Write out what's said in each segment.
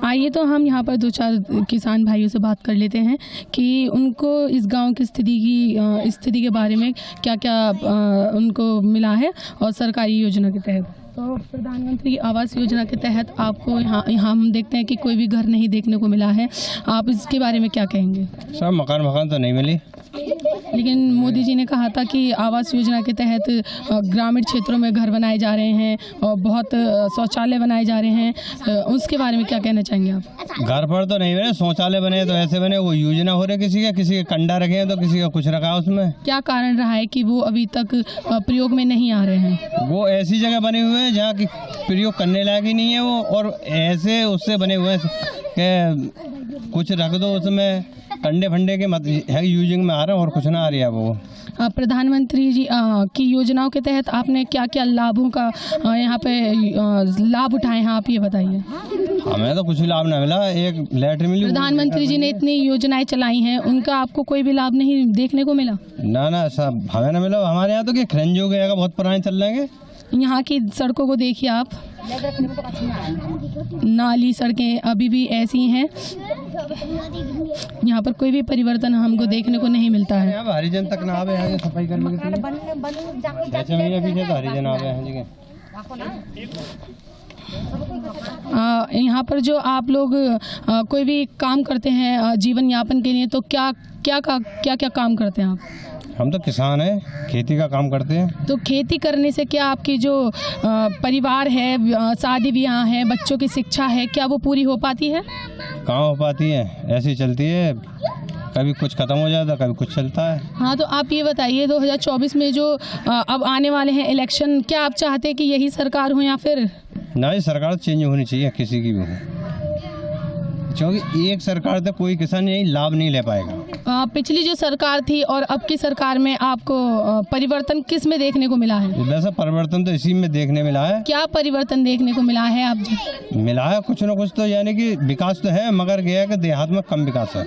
आइए तो हम यहाँ पर 2-4 किसान भाइयों से बात कर लेते हैं कि उनको इस गांव की स्थिति के बारे में क्या क्या उनको मिला है और सरकारी योजना के तहत। तो प्रधानमंत्री आवास योजना के तहत आपको यहाँ हम देखते हैं कि कोई भी घर नहीं देखने को मिला है, आप इसके बारे में क्या कहेंगे? सब मकान तो नहीं मिली, लेकिन मोदी जी ने कहा था कि आवास योजना के तहत ग्रामीण क्षेत्रों में घर बनाए जा रहे हैं और बहुत शौचालय बनाए जा रहे हैं, उसके बारे में क्या कहना चाहेंगे आप? घर पर तो नहीं बने, शौचालय बने तो ऐसे बने, वो योजना हो रही किसी के कंडा रखे हैं तो किसी का कुछ रखा उसमें। क्या कारण रहा है कि वो अभी तक प्रयोग में नहीं आ रहे हैं? वो ऐसी जगह बने हुए हैं जहाँ की प्रयोग करने लायक ही नहीं है वो, और ऐसे उससे बने हुए हैं कि कुछ रख दो उसमें, कंडे फंडे के मत है यूजिंग में आ रहा है और कुछ ना आ रही है वो। प्रधानमंत्री जी की योजनाओं के तहत आपने क्या क्या लाभों का यहाँ पे लाभ उठाए हैं, आप ये बताइए। हमें तो कुछ लाभ ना मिला, एक लेटर मिली। प्रधानमंत्री जी ने इतनी योजनाएं चलाई हैं, उनका आपको कोई भी लाभ नहीं देखने को मिला? ना सब हमें ना मिला। हमारे यहाँ तो क्या खरंज हो गया, बहुत पुराने चल रहे हैं। यहाँ की सड़कों को देखिए आप, नाली सड़कें अभी भी ऐसी हैं, यहाँ पर कोई भी परिवर्तन हमको देखने को नहीं मिलता है। हरिजन तक ना आवे हैं सफाई करने के लिए, हरिजन आवे हैं। यहाँ पर जो आप लोग कोई भी काम करते हैं जीवन यापन के लिए, तो क्या काम करते हैं आप? हम तो किसान हैं, खेती का काम करते हैं। तो खेती करने से क्या आपकी जो परिवार है, शादी ब्याह है, बच्चों की शिक्षा है, क्या वो पूरी हो पाती है? कहाँ हो पाती है, ऐसी चलती है, कभी कुछ खत्म हो जाता, कभी कुछ चलता है। हाँ, तो आप ये बताइए 2024 में जो अब आने वाले हैं इलेक्शन, क्या आप चाहते हैं कि यही सरकार हो या फिर? नहीं, सरकार चेंज होनी चाहिए किसी की भी हो, क्योंकि एक सरकार से कोई किसान यही लाभ नहीं ले पाएगा। पिछली जो सरकार थी और अब की सरकार में आपको परिवर्तन किस में देखने को मिला है? वैसा परिवर्तन तो इसी में देखने मिला है। क्या परिवर्तन देखने को मिला है आप जी? मिला है कुछ न कुछ तो, यानी कि विकास तो है, मगर क्या है कि देहात में कम विकास है।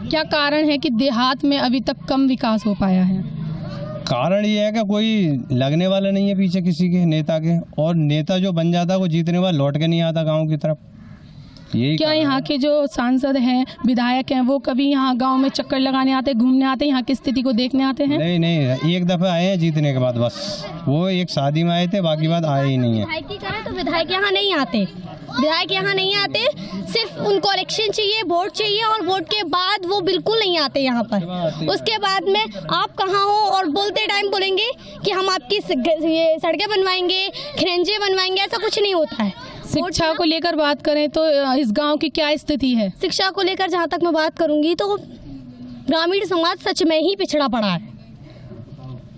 क्या कारण है कि देहात में अभी तक कम विकास हो पाया है? कारण ये है कि कोई लगने वाला नहीं है पीछे किसी के नेता के, और नेता जो बन जाता है वो जीतने वाला लौट के नहीं आता गाँव की तरफ। क्या यहाँ के जो सांसद हैं, विधायक हैं, वो कभी यहाँ गांव में चक्कर लगाने आते, घूमने आते, यहाँ की स्थिति को देखने आते हैं? नहीं, एक दफा आए हैं जीतने के बाद, बस वो एक शादी में आए थे, बाकी बात आए ही नहीं है। विधायक की करें तो विधायक यहाँ नहीं आते, सिर्फ उनको इलेक्शन चाहिए, वोट चाहिए, और वोट के बाद वो बिल्कुल नहीं आते यहाँ पर। उसके बाद में आप कहाँ हो और बोलते टाइम बोलेंगे कि हम आपकी ये सड़कें बनवाएंगे, खरेंजे बनवाएंगे, ऐसा कुछ नहीं होता है। शिक्षा को लेकर बात करें तो इस गांव की क्या स्थिति है? शिक्षा को लेकर जहाँ तक मैं बात करूंगी तो ग्रामीण समाज सच में ही पिछड़ा पड़ा है।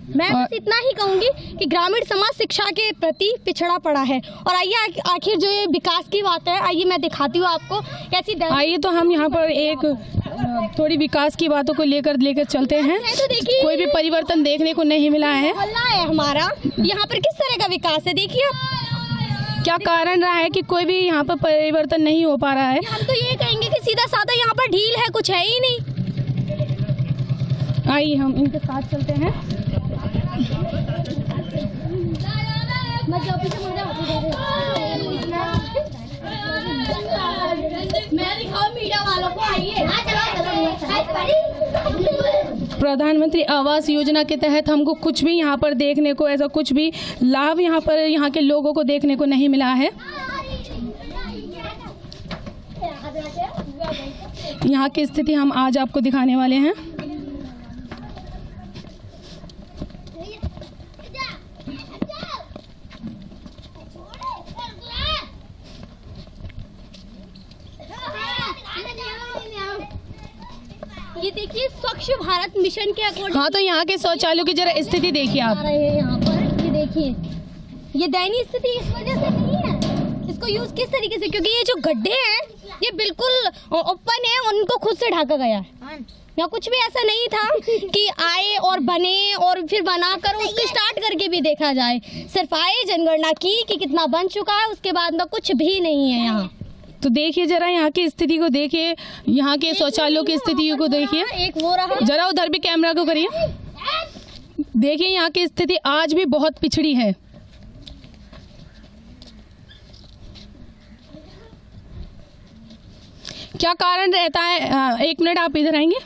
मैं बस इतना ही कहूंगी कि ग्रामीण समाज शिक्षा के प्रति पिछड़ा पड़ा है। और आइए आखिर जो ये विकास की बात है, आइए मैं दिखाती हूँ आपको कैसी। आइए तो हम यहाँ पर एक थोड़ी विकास की बातों को लेकर चलते हैं। तो देखिए, कोई भी परिवर्तन देखने को नहीं मिला है। मोहल्ला है हमारा, यहाँ पर किस तरह का विकास है, देखिए क्या कारण रहा है कि कोई भी यहाँ पर परिवर्तन नहीं हो पा रहा है? हम तो ये कहेंगे कि सीधा साधा यहाँ पर ढील है, कुछ है ही नहीं। आइए हम इनके साथ चलते हैं। प्रधानमंत्री आवास योजना के तहत हमको कुछ भी यहाँ पर देखने को, ऐसा कुछ भी लाभ यहाँ पर यहाँ के लोगों को देखने को नहीं मिला है। यहाँ की स्थिति हम आज आपको दिखाने वाले हैं। ये देखिए स्वच्छ भारत मिशन के अकॉर्डिंग। हाँ, तो यहाँ के शौचालयों की जरा स्थिति देखिए आप। यहाँ पर ये देखिए, ये दयनीय स्थिति इस वजह से नहीं है, इसको यूज किस तरीके से, क्योंकि ये जो गड्ढे हैं ये बिल्कुल ओपन है, उनको खुद से ढका गया है। यहाँ कुछ भी ऐसा नहीं था कि आए और बने और फिर बनाकर उसको स्टार्ट करके भी देखा जाए। सिर्फ आए, जनगणना की कि कितना बन चुका है, उसके बाद में कुछ भी नहीं है यहाँ। तो देखिए जरा यहाँ की स्थिति को देखिए, यहाँ के शौचालयों की स्थिति को देखिए। एक वो रहा, जरा उधर भी कैमरा को करिए। देखिए यहाँ की स्थिति आज भी बहुत पिछड़ी है। क्या कारण रहता है, एक मिनट आप इधर आएंगे,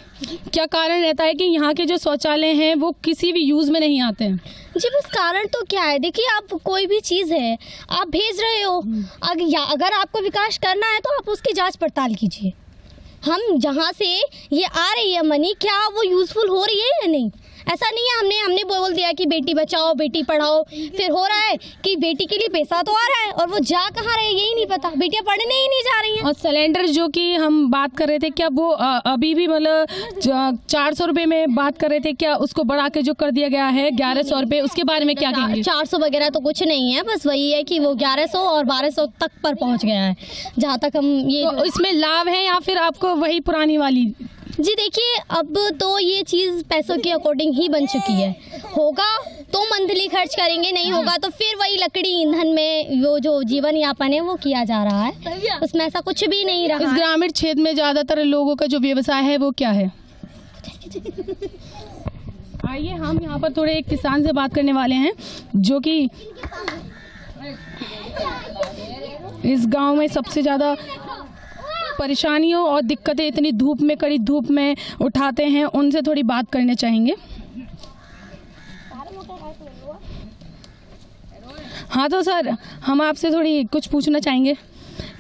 क्या कारण रहता है कि यहाँ के जो शौचालय हैं वो किसी भी यूज़ में नहीं आते हैं? जी बस कारण तो क्या है, देखिए आप कोई भी चीज़ है आप भेज रहे हो, अगर आपको विकास करना है तो आप उसकी जांच पड़ताल कीजिए। हम जहाँ से ये आ रही है मनी, क्या वो यूज़फुल हो रही है या नहीं? ऐसा नहीं है हमने बोल दिया कि बेटी बचाओ बेटी पढ़ाओ, फिर हो रहा है कि बेटी के लिए पैसा तो आ रहा है और वो जा कहाँ रहे यही नहीं पता, बेटियां पढ़ने ही नहीं जा रही हैं। और सिलेंडर जो कि हम बात कर रहे थे, क्या वो अभी भी मतलब 400 रुपये में बात कर रहे थे, क्या उसको बढ़ा के जो कर दिया गया है 1100 रुपये, उसके बारे में क्या कहेंगे? 400 वगैरह तो कुछ नहीं है, बस वही है कि वो 1100 और 1200 तक पर पहुँच गया है जहाँ तक हम ये। तो इसमें लाभ है या फिर आपको वही पुरानी वाली? जी देखिए अब तो ये चीज़ पैसों के अकॉर्डिंग ही बन चुकी है, होगा तो मंथली खर्च करेंगे, नहीं होगा तो फिर वही लकड़ी ईंधन में वो जो जीवन यापन है वो किया जा रहा है, उसमें ऐसा कुछ भी नहीं रहा। इस ग्रामीण क्षेत्र में ज़्यादातर लोगों का जो व्यवसाय है वो क्या है? आइए हम यहाँ पर थोड़े एक किसान से बात करने वाले हैं जो कि इस गांव में सबसे ज़्यादा परेशानियों और दिक्कतें इतनी धूप में, कड़ी धूप में उठाते हैं, उनसे थोड़ी बात करने चाहेंगे। हाँ तो सर हम आपसे थोड़ी कुछ पूछना चाहेंगे,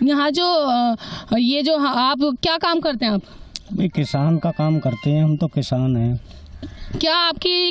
यहाँ जो ये जो आप क्या काम करते हैं? आप भाई किसान का काम करते हैं, हम तो किसान हैं। क्या आपकी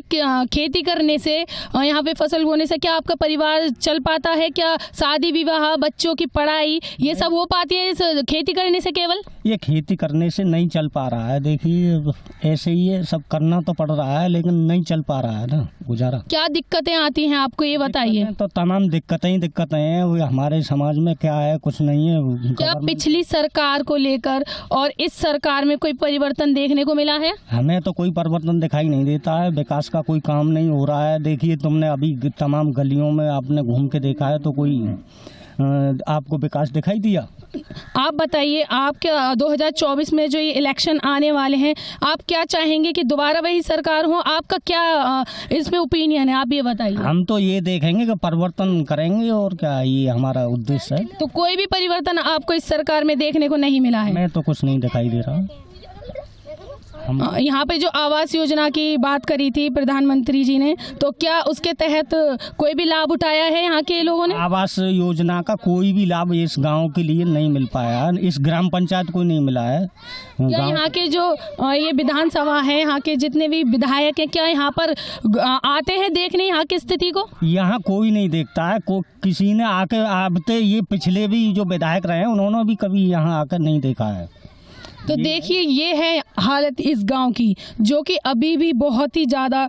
खेती करने से और यहाँ पे फसल बोने से क्या आपका परिवार चल पाता है? क्या शादी विवाह, बच्चों की पढ़ाई ये सब हो पाती है इस खेती करने से? केवल ये खेती करने से नहीं चल पा रहा है, देखिए ऐसे ही है, सब करना तो पड़ रहा है लेकिन नहीं चल पा रहा है ना गुजारा। क्या दिक्कतें आती हैं आपको ये बताइए? तो तमाम दिक्कतें हैं, वो हमारे समाज में क्या है, कुछ नहीं है। क्या पिछली सरकार को लेकर और इस सरकार में कोई परिवर्तन देखने को मिला है? हमें तो कोई परिवर्तन दिखाई नहीं देता है, विकास का कोई काम नहीं हो रहा है। देखिए तुमने अभी तमाम गलियों में आपने घूम के देखा है तो कोई आपको विकास दिखाई दिया? आप बताइए, आप क्या 2024 में जो ये इलेक्शन आने वाले हैं, आप क्या चाहेंगे कि दोबारा वही सरकार हो? आपका क्या इसमें ओपिनियन है, आप ये बताइए। हम तो ये देखेंगे कि परिवर्तन करेंगे और क्या, ये हमारा उद्देश्य है। तो कोई भी परिवर्तन आपको इस सरकार में देखने को नहीं मिला है? मैं तो कुछ नहीं दिखाई दे रहा। यहाँ पे जो आवास योजना की बात करी थी प्रधानमंत्री जी ने, तो क्या उसके तहत कोई भी लाभ उठाया है यहाँ के लोगों ने? आवास योजना का कोई भी लाभ इस गांव के लिए नहीं मिल पाया, इस ग्राम पंचायत को नहीं मिला है। क्या यहाँ के जो ये विधानसभा है, यहाँ के जितने भी विधायक हैं, क्या यहाँ पर आते हैं देखने यहाँ की स्थिति को? यहाँ कोई नहीं देखता है, किसी ने आके आते, ये पिछले भी जो विधायक रहे हैं उन्होंने भी कभी यहाँ आकर नहीं देखा है। तो देखिए ये है हालत इस गांव की, जो कि अभी भी बहुत ही ज़्यादा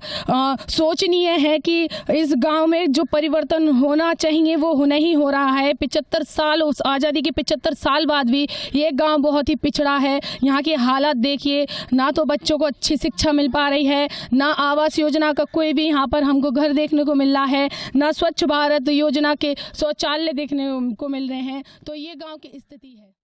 सोचनीय है कि इस गांव में जो परिवर्तन होना चाहिए वो नहीं हो रहा है। 75 साल, उस आज़ादी के 75 साल बाद भी ये गांव बहुत ही पिछड़ा है। यहाँ की हालत देखिए, ना तो बच्चों को अच्छी शिक्षा मिल पा रही है, ना आवास योजना का कोई भी यहाँ पर हमको घर देखने को मिल रहा है, ना स्वच्छ भारत योजना के शौचालय देखने को मिल रहे हैं। तो ये गाँव की स्थिति है।